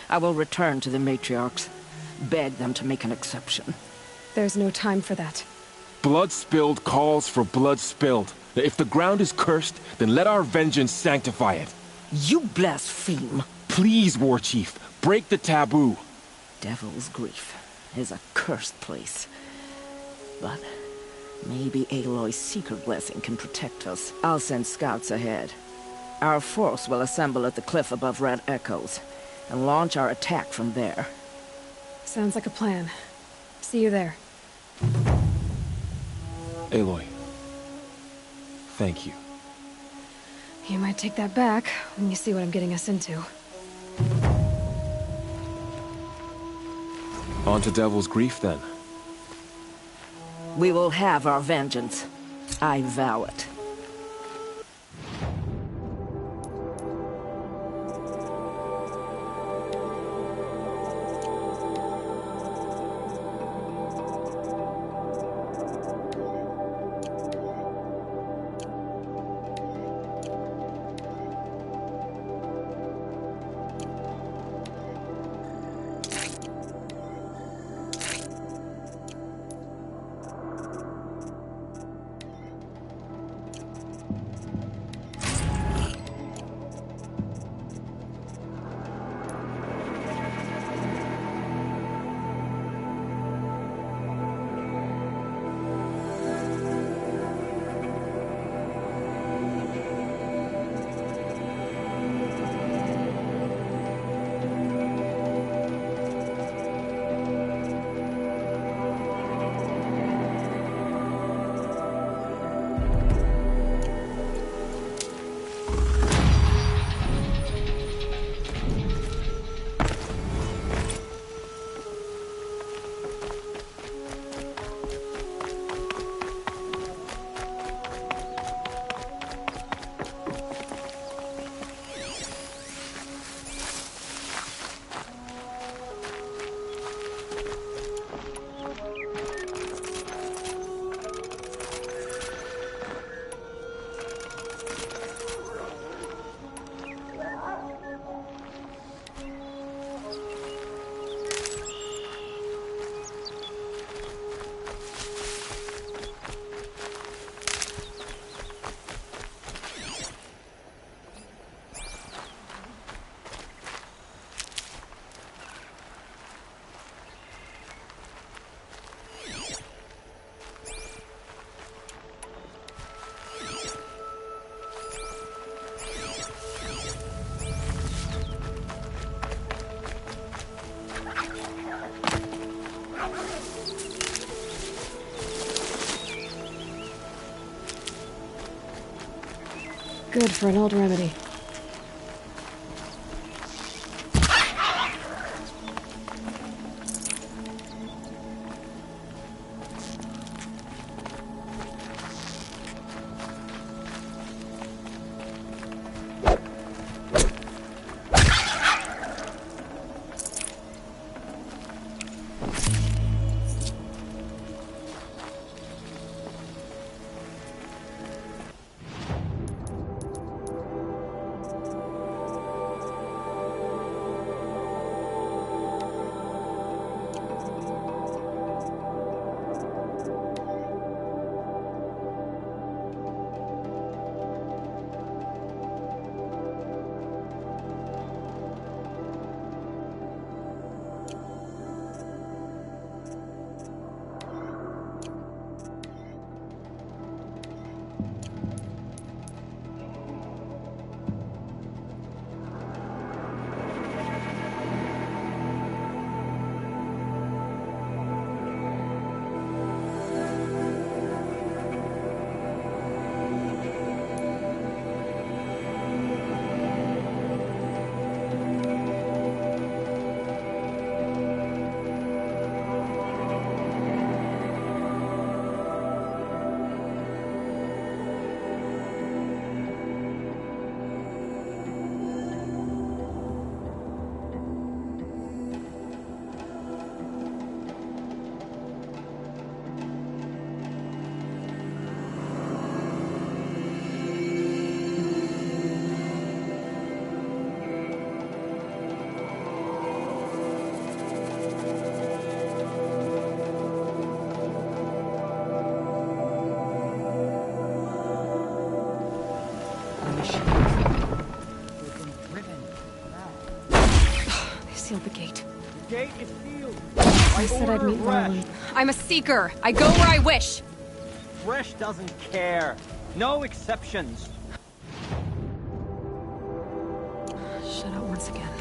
I will return to the matriarchs, beg them to make an exception. There's no time for that. Blood spilled calls for blood spilled. If the ground is cursed, then let our vengeance sanctify it. You blaspheme. Please, War Chief, break the taboo. Devil's Grief is a cursed place. But maybe Aloy's secret blessing can protect us. I'll send scouts ahead. Our force will assemble at the cliff above Red Echoes, and launch our attack from there. Sounds like a plan. See you there. Aloy. Thank you. You might take that back when you see what I'm getting us into. On to Devil's Grief, then. We will have our vengeance. I vow it. Good for an old remedy. Sealed the gate. The gate is sealed. I said I'd meet Varlin. I'm a seeker. I go where I wish. Fresh doesn't care. No exceptions. Shut up once again.